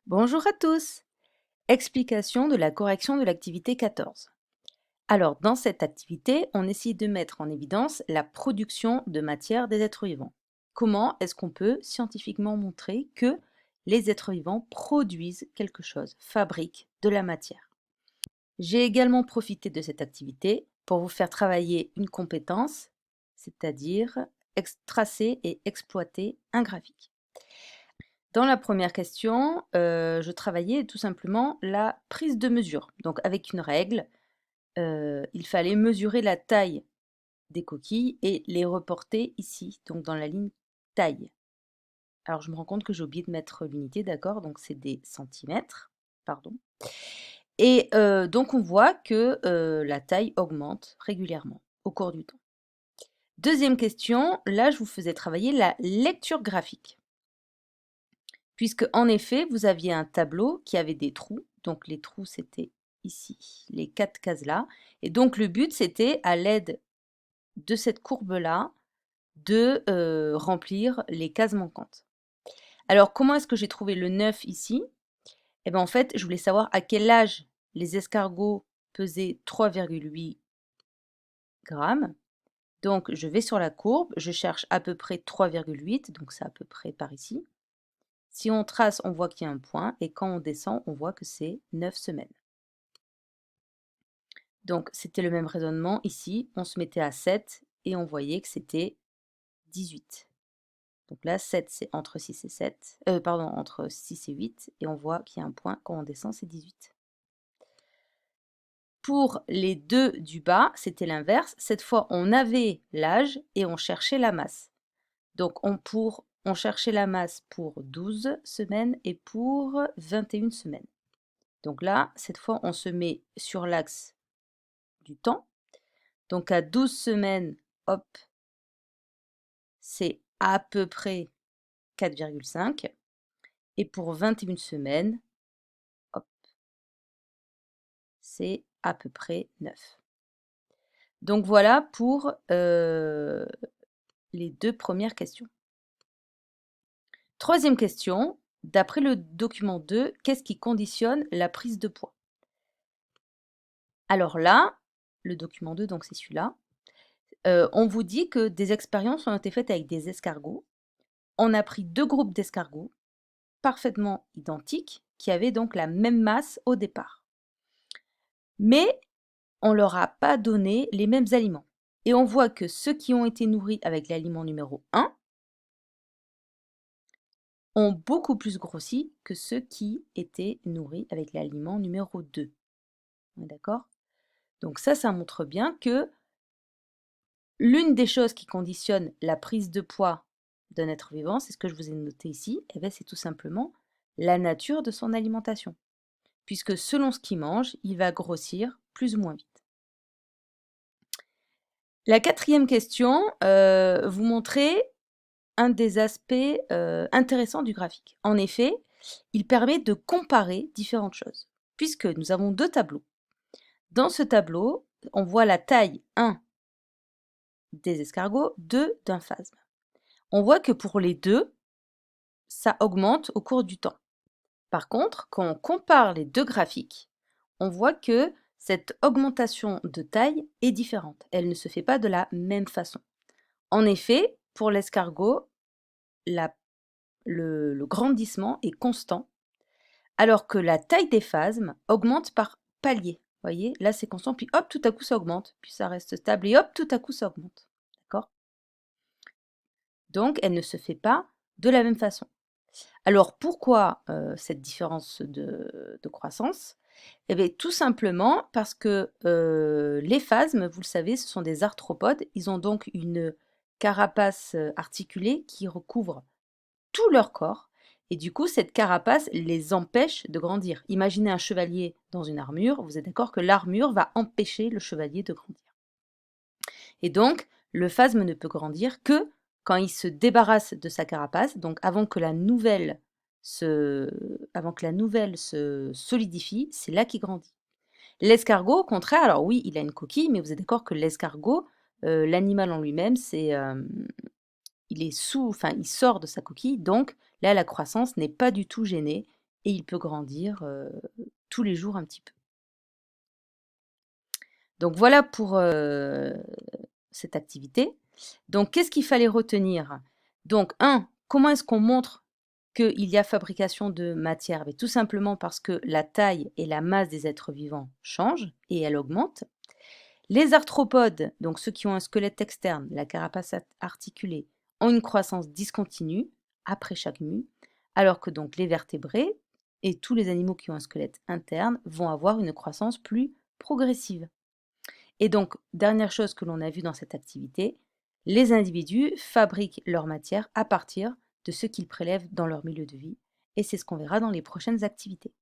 Bonjour à tous! Explication de la correction de l'activité 14. Alors, dans cette activité, on essaie de mettre en évidence la production de matière des êtres vivants. Comment est-ce qu'on peut scientifiquement montrer que les êtres vivants produisent quelque chose, fabriquent de la matière? J'ai également profité de cette activité pour vous faire travailler une compétence, c'est-à-dire tracer et exploiter un graphique. Dans la première question, je travaillais tout simplement la prise de mesure. Donc avec une règle, il fallait mesurer la taille des coquilles et les reporter ici, donc dans la ligne taille. Alors je me rends compte que j'ai oublié de mettre l'unité, d'accord? Donc c'est des centimètres, pardon. Et donc on voit que la taille augmente régulièrement au cours du temps. Deuxième question, là je vous faisais travailler la lecture graphique. Puisque en effet, vous aviez un tableau qui avait des trous. Donc les trous, c'était ici, les 4 cases-là. Et donc le but, c'était à l'aide de cette courbe-là, de remplir les cases manquantes. Alors comment est-ce que j'ai trouvé le 9 ici? Eh bien en fait, je voulais savoir à quel âge les escargots pesaient 3,8 grammes. Donc je vais sur la courbe, je cherche à peu près 3,8, donc c'est à peu près par ici. Si on trace, on voit qu'il y a un point, et quand on descend, on voit que c'est 9 semaines. Donc, c'était le même raisonnement ici. On se mettait à 7 et on voyait que c'était 18. Donc là, 7, c'est entre 6 et 7. Pardon, entre 6 et 8. Et on voit qu'il y a un point. Quand on descend, c'est 18. Pour les deux du bas, c'était l'inverse. Cette fois, on avait l'âge et on cherchait la masse. Donc, on cherchait la masse pour 12 semaines et pour 21 semaines. Donc là, cette fois, on se met sur l'axe du temps. Donc à 12 semaines, hop, c'est à peu près 4,5. Et pour 21 semaines, hop, c'est à peu près 9. Donc voilà pour les deux premières questions. Troisième question, d'après le document 2, qu'est-ce qui conditionne la prise de poids? Alors là, le document 2, donc c'est celui-là, on vous dit que des expériences ont été faites avec des escargots. On a pris deux groupes d'escargots parfaitement identiques qui avaient donc la même masse au départ. Mais on ne leur a pas donné les mêmes aliments. Et on voit que ceux qui ont été nourris avec l'aliment numéro 1 ont beaucoup plus grossi que ceux qui étaient nourris avec l'aliment numéro 2. On est d'accord? Donc ça montre bien que l'une des choses qui conditionne la prise de poids d'un être vivant, c'est ce que je vous ai noté ici, c'est tout simplement la nature de son alimentation. Puisque selon ce qu'il mange, il va grossir plus ou moins vite. La quatrième question, vous montrez un des aspects intéressants du graphique. En effet, il permet de comparer différentes choses, puisque nous avons deux tableaux. Dans ce tableau, on voit la taille 1 des escargots, 2 d'un phasme. On voit que pour les deux, ça augmente au cours du temps. Par contre, quand on compare les deux graphiques, on voit que cette augmentation de taille est différente. Elle ne se fait pas de la même façon. En effet, pour l'escargot, le grandissement est constant, alors que la taille des phasmes augmente par palier. Vous voyez, là c'est constant, puis hop, tout à coup ça augmente, puis ça reste stable, et hop, tout à coup ça augmente. D'accord? Donc, elle ne se fait pas de la même façon. Alors pourquoi cette différence de croissance? Eh bien, tout simplement parce que les phasmes, vous le savez, ce sont des arthropodes. Ils ont donc une carapace articulée qui recouvre tout leur corps. Et du coup, cette carapace les empêche de grandir. Imaginez un chevalier dans une armure. Vous êtes d'accord que l'armure va empêcher le chevalier de grandir. Et donc, le phasme ne peut grandir que quand il se débarrasse de sa carapace, donc avant que la nouvelle se solidifie, c'est là qu'il grandit. L'escargot, au contraire, alors oui, il a une coquille, mais vous êtes d'accord que l'escargot, l'animal en lui-même, il sort de sa coquille, donc là, la croissance n'est pas du tout gênée, et il peut grandir tous les jours un petit peu. Donc voilà pour cette activité. Donc qu'est-ce qu'il fallait retenir? Donc comment est-ce qu'on montre qu'il y a fabrication de matière? Tout simplement parce que la taille et la masse des êtres vivants changent et elle augmente. Les arthropodes, donc ceux qui ont un squelette externe, la carapace articulée, ont une croissance discontinue après chaque mue, alors que donc les vertébrés et tous les animaux qui ont un squelette interne vont avoir une croissance plus progressive. Et donc, dernière chose que l'on a vue dans cette activité, les individus fabriquent leur matière à partir de ce qu'ils prélèvent dans leur milieu de vie, et c'est ce qu'on verra dans les prochaines activités.